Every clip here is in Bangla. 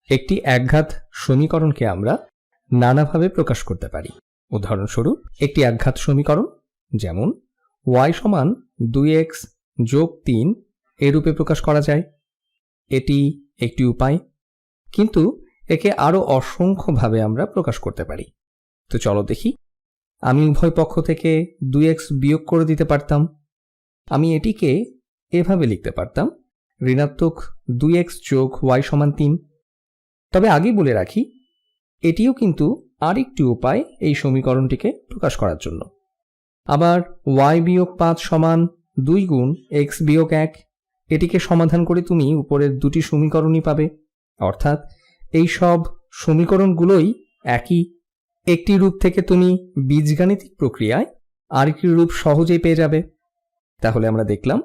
একটি একঘাত সমীকরণকে আমরা নানাভাবে প্রকাশ করতে পারি। উদাহরণস্বরূপ একটি একঘাত সমীকরণ যেমন y সমান 2x যোগ 3 এই রূপে প্রকাশ করা যায়। এটি একটি উপায়, কিন্তু একে আরো অসংখ্যভাবে আমরা প্রকাশ করতে পারি। তো চলো দেখি। আমি উভয় পক্ষ থেকে 2x বিয়োগ করে দিতে পারতাম। আমি এটিকে এভাবে লিখতে পারতাম ঋণাত্মক 2x যোগ y সমান 3। তবে আগেই বলে রাখি, এটিও কিন্তু আরেকটি উপায় এই সমীকরণটিকে প্রকাশ করার জন্য। আবার y বিয়োগ 5 সমান 2 গুণ x বিয়োগ 1, এটিকে সমাধান করে তুমি উপরের দুটি সমীকরণই পাবে। অর্থাৎ এই সব সমীকরণগুলোই একই। একটি রূপ থেকে তুমি বীজগাণিতিক প্রক্রিয়ায় আরেকটি রূপ সহজেই পেয়ে যাবে। তাহলে আমরা দেখলাম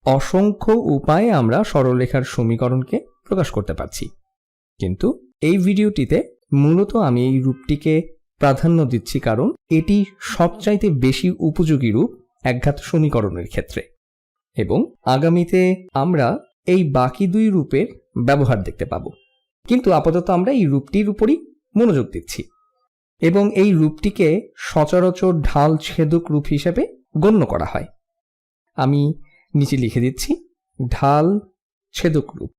অসংখ্য উপায়ে আমরা সরলরেখার সমীকরণকে প্রকাশ করতে পারছি, কিন্তু এই ভিডিওটিতে মূলত আমি এই রূপটিকে প্রাধান্য দিচ্ছি কারণ এটি সবচাইতে বেশি উপযোগী রূপ একঘাত সমীকরণের ক্ষেত্রে, এবং আগামীতে আমরা এই বাকি দুই রূপের ব্যবহার দেখতে পাব। কিন্তু আপাতত আমরা এই রূপটির উপরই মনোযোগ দিচ্ছি, এবং এই রূপটিকে সচরাচর ঢাল ছেদক রূপ হিসেবে গণ্য করা হয়। আমি নিচে লিখে দিচ্ছি ঢাল ছেদক রূপ।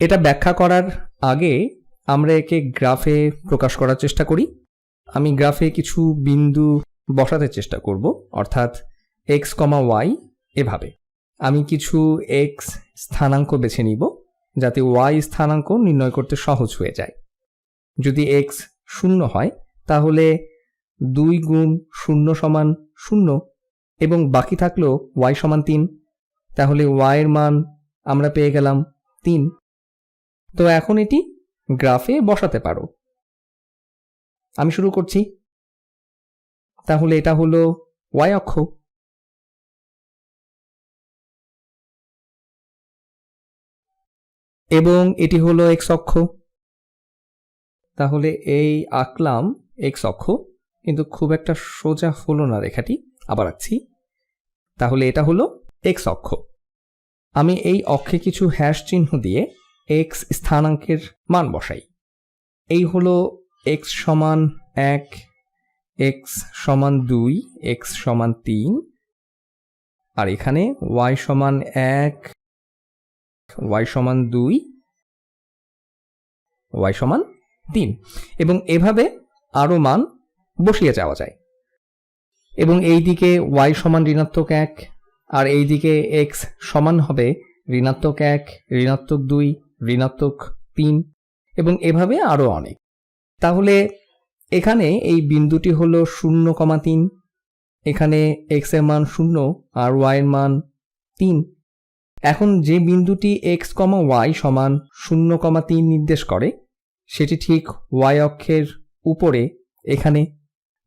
এটা ব্যাখ্যা করার আগে আমরা একে গ্রাফে প্রকাশ করার চেষ্টা করি। আমি গ্রাফে কিছু বিন্দু বসাতে চেষ্টা করব, অর্থাৎ x, y এভাবে। আমি কিছু x স্থানাঙ্ক বেছে নিব যাতে y স্থানাঙ্ক নির্ণয় করতে সহজ হয়ে যায়। যদি x 0 হয় তাহলে 2 গুণ 0 সমান 0, এবং বাকি থাকলো y সমান 3। তাহলে y এর মান আমরা পেয়ে গেলাম 3। তো এখন এটি গ্রাফে বসাতে পারো। আমি শুরু করছি। তাহলে এটা হলো y অক্ষ, এবং এটি হলো x অক্ষ। তাহলে এই আঁকলাম x অক্ষ, কিন্তু খুব একটা সোজা হলো না রেখাটি। আবার আঁকছি। তাহলে এটা হলো x অক্ষ। আমি এই অক্ষে কিছু হ্যাশ চিহ্ন দিয়ে x স্থানাঙ্কের মান বসাই। এই হলো x সমান 1, x সমান 2, x সমান 3, আর এখানে y সমান 1, y সমান 2, y সমান 3, এবং এভাবে আরো মান বসিয়ে যাওয়া যায়। এবং এই দিকে y সমান ঋণাত্মক 1, আর এই দিকে x সমান হবে ঋণাত্মক 1, ঋণাত্মক 2, ঋণাত্মক 3, এবং এভাবে আরো অনেক। তাহলে এখানে এই বিন্দুটি হলো 0,3, এখানে x এর মান 0 আর y এর মান 3। এখন যে বিন্দুটি x, y সমান 0,3 নির্দেশ করে সেটি ঠিক y অক্ষের উপরে এখানে।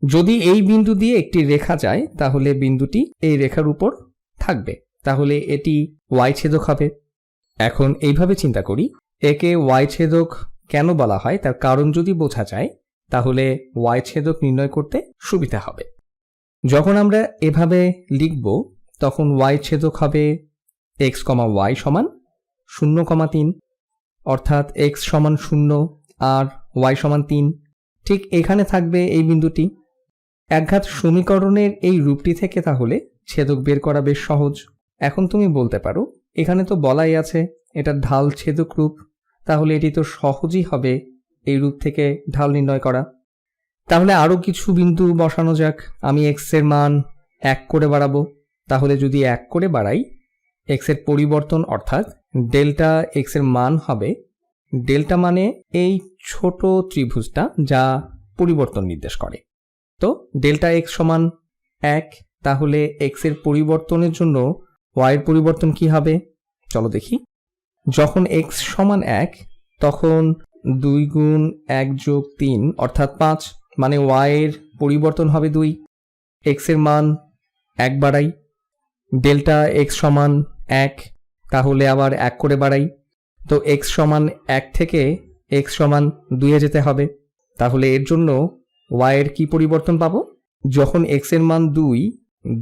যদি এই বিন্দু দিয়ে একটি রেখা যায় তাহলে বিন্দুটি এই রেখার উপর থাকবে, তাহলে এটি y ছেদক হবে। এখন এইভাবে চিন্তা করি, একে y ছেদক কেন বলা হয় তার কারণ যদি বোঝা যায় তাহলে y ছেদক নির্ণয় করতে সুবিধা হবে। যখন আমরা এভাবে লিখব তখন y ছেদক হবে x, y সমান 0,3, অর্থাৎ x সমান 0 আর y সমান 3। ঠিক এখানে থাকবে এই বিন্দুটি। একঘাত সমীকরণের এই রূপটি থেকে তাহলে ছেদক বের করা বেশ সহজ। এখন তুমি বলতে পারো এখানে তো বলাই আছে এটা ঢাল ছেদক রূপ, তাহলে এটি তো সহজই হবে এই রূপ থেকে ঢাল নির্ণয় করা। তাহলে আরো কিছু বিন্দু বসানো যাক। আমি x এর মান 1 করে বাড়াবো। তাহলে যদি 1 করে বাড়াই, x এর পরিবর্তন অর্থাৎ ডেল্টা x এর মান হবে, ডেল্টা মানে এই ছোট ত্রিভুজটা যা পরিবর্তন নির্দেশ করে। তো ডেল্টা x সমান 1, তাহলে x এর পরিবর্তনের জন্য y এর পরিবর্তন কি হবে চলো দেখি। যখন x সমান 1 তখন 2 গুণ 1 যোগ 3 অর্থাৎ 5, মানে y এর পরিবর্তন হবে 2। x এর মান 1 বাড়াই, ডেল্টা x সমান 1, তাহলে আবার 1 করে বাড়াই। তো x সমান 1 থেকে x সমান 2 এ যেতে হবে, তাহলে এর জন্য y এর কি পরিবর্তন পাবো? যখন x এর মান 2,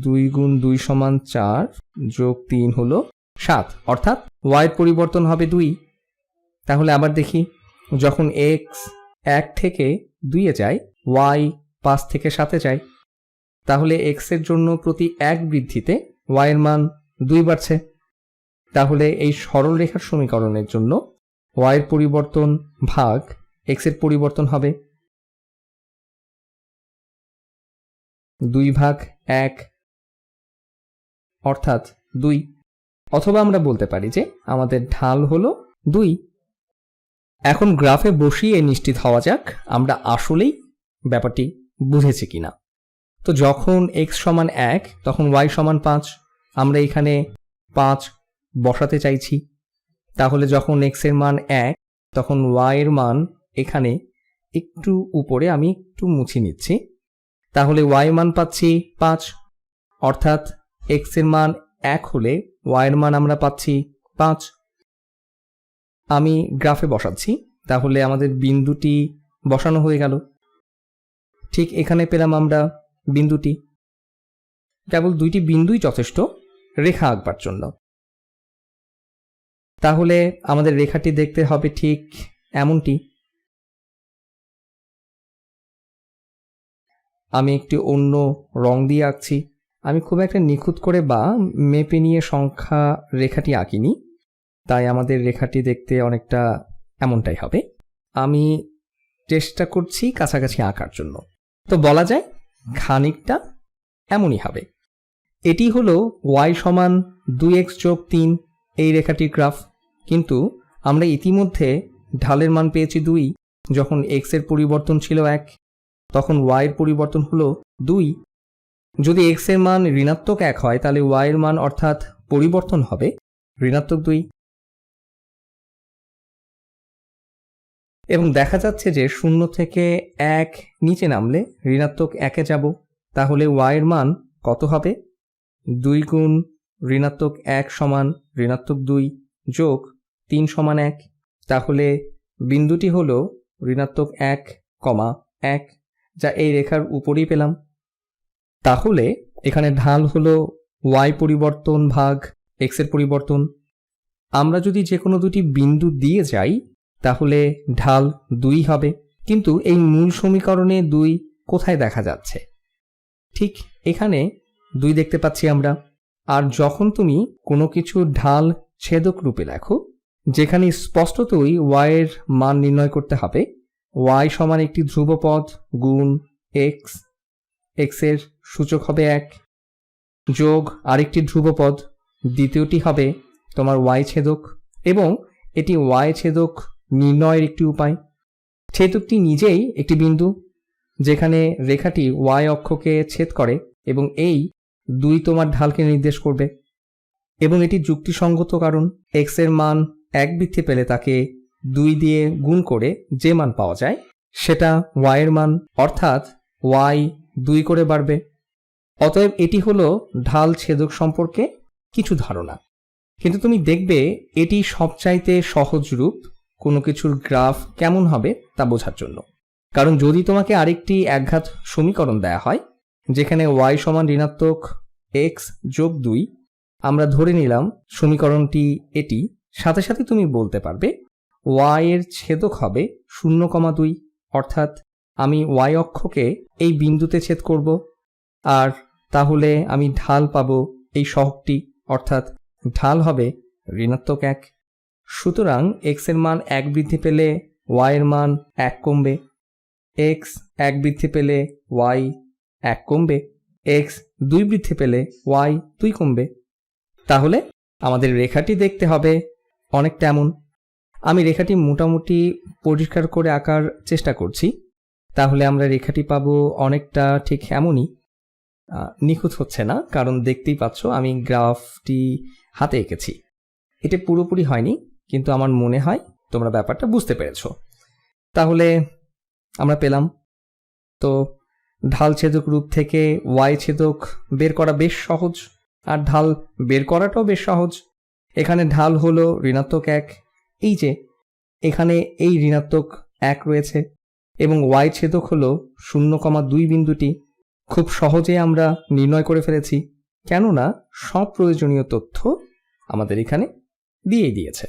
2 গুণ 2 সমান 4 যোগ 3 হলো 7, অর্থাৎ y এর পরিবর্তন হবে 2। তাহলে আবার দেখি যখন এক্স 1 থেকে 2-এ যায়, ওয়াই 5 থেকে 7-এ যায়, তাহলে এক্স এর জন্য প্রতি 1 বৃদ্ধিতে ওয়াই এর মান 2 বাড়ছে। তাহলে এই সরল রেখার সমীকরণের জন্য ওয়াই এর পরিবর্তন ভাগ এক্স এর পরিবর্তন হবে 2/1 অর্থাৎ 2। অথবা আমরা বলতে পারি যে আমাদের ঢাল হলো 2। এখন গ্রাফে বসিয়ে নিশ্চিত হওয়া যাক আমরা আসলেই ব্যাপারটি বুঝেছি কিনা। তো যখন x সমান 1 তখন y সমান 5, আমরা এখানে 5 বসাতে চাইছি। তাহলে যখন x এর মান 1 তখন y এর মান এখানে একটু উপরে আমি একটু মুছে নিচ্ছি, তাহলে y এর মান পাচ্ছি 5, অর্থাৎ x এর মান 1 হলে y এর মান আমরা পাচ্ছি 5। আমি গ্রাফে বসাচ্ছি, তাহলে আমাদের বিন্দুটি বসানো হয়ে গেল। ঠিক এখানে পেলাম আমরা বিন্দুটি। কেবল 2টি বিন্দুই যথেষ্ট রেখা আঁকবার জন্য। তাহলে আমাদের রেখাটি দেখতে হবে ঠিক এমনটি। আমি একটি অন্য রং দিয়ে আঁকছি। আমি খুব একটা নিখুঁত করে বা মেপে নিয়ে সংখ্যা রেখাটি আঁকিনি, তাই আমাদের রেখাটি দেখতে অনেকটা এমনটাই হবে। আমি চেষ্টা করছি কাছাকাছি আঁকার জন্য। তো বলা যায় খানিকটা এমনই হবে। এটি হলো y সমান 2x + 3 এই রেখাটির গ্রাফ। কিন্তু আমরা ইতিমধ্যে ঢালের মান পেয়েছি 2। যখন x এর পরিবর্তন ছিল 1 তখন y এর পরিবর্তন হলো 2। যদি x এর মান ঋণাত্মক 1 হয় তাহলে y এর মান অর্থাৎ পরিবর্তন হবে ঋণাত্মক 2। এবং দেখা যাচ্ছে যে 0 থেকে 1 নিচে নামলে ঋণাত্মক 1-এ যাব, তাহলে y এর মান কত হবে? 2 গুণ ঋণাত্মক 1 সমান ঋণাত্মক 2 যোগ 3 সমান 1। তাহলে বিন্দুটি হলো ঋণাত্মক 1,1, যা এই রেখার উপরেই পেলাম। তাহলে এখানে ঢাল হলো y পরিবর্তন ভাগ x এর পরিবর্তন। আমরা যদি যে কোনো দুটি বিন্দু দিয়ে যাই তাহলে ঢাল 2 হবে। কিন্তু এই মূল সমীকরণে 2 কোথায় দেখা যাচ্ছে? ঠিক এখানে 2 দেখতে পাচ্ছি আমরা। আর যখন তুমি কোনো কিছু ঢাল ছেদক রূপে লেখো, যেখানে স্পষ্টতই y এর মান নির্ণয় করতে হবে, y সমান একটি ধ্রুবপদ গুণ x, x এর সূচক হবে 1, যোগ আরেকটি ধ্রুবপদ, দ্বিতীয়টি হবে তোমার y ছেদক, এবং এটি y ছেদক নির্ণয়ের একটি উপায়। ছেদকটি নিজেই একটি বিন্দু যেখানে রেখাটি y অক্ষকে ছেদ করে, এবং এই 2 তোমার ঢালকে নির্দেশ করবে। এবং এটি যুক্তিসঙ্গত, কারণ x এর মান 1 বৃদ্ধি পেলে তাকে 2 দিয়ে গুণ করে যে মান পাওয়া যায় সেটা y এর মান, অর্থাৎ y 2 করে বাড়বে। অতএব এটি হলো ঢাল ছেদক সম্পর্কে কিছু ধারণা। কিন্তু তুমি দেখবে এটি সবচাইতে সহজ রূপ কোনো কিছুর গ্রাফ কেমন হবে তা বোঝার জন্য। কারণ যদি তোমাকে আরেকটি একঘাত সমীকরণ দেয়া হয় যেখানে y সমান ঋণাত্মক x যোগ 2, আমরা ধরে নিলাম সমীকরণটি এটি, সাথে সাথে তুমি বলতে পারবে y এর ছেদক হবে 0,2, অর্থাৎ আমি y অক্ষকে এই বিন্দুতে ছেদ করব, আর তাহলে আমি ঢাল পাবো এই সহগটি, অর্থাৎ ঢাল হবে ঋণাত্মক 1। সুতরাং x এর মান 1 বৃদ্ধি পেলে y এর মান 1 কমবে, x 1 বৃদ্ধি পেলে y 1 কমবে, x 2 বৃদ্ধি পেলে y 2 কমবে। তাহলে আমাদের রেখাটি দেখতে হবে অনেকটা এমন। আমি রেখাটি মোটামুটি পরিষ্কার করে আঁকার চেষ্টা করছি, তাহলে আমরা রেখাটি পাবো অনেকটা ঠিক এমনই। নিখুঁত হচ্ছে না, কারণ দেখতেই পাচ্ছ আমি গ্রাফটি হাতে এঁকেছি। এটা পুরোপুরি হয়নি, কিন্তু আমার মনে হয় তোমরা ব্যাপারটা বুঝতে পেরেছ। তাহলে আমরা পেলাম, তো ঢাল ছেদক রূপ থেকে y ছেদক বের করা বেশ সহজ, আর ঢাল বের করাটাও বেশ সহজ। এখানে ঢাল হলো ঋণাত্মক 1, এই যে এখানে এই ঋণাত্মক 1 রয়েছে, এবং y ছেদক হলো 0,2 বিন্দুটি। খুব সহজে আমরা নির্ণয় করে ফেলেছি, কেননা সব প্রয়োজনীয় তথ্য আমাদের এখানে দিয়েছে।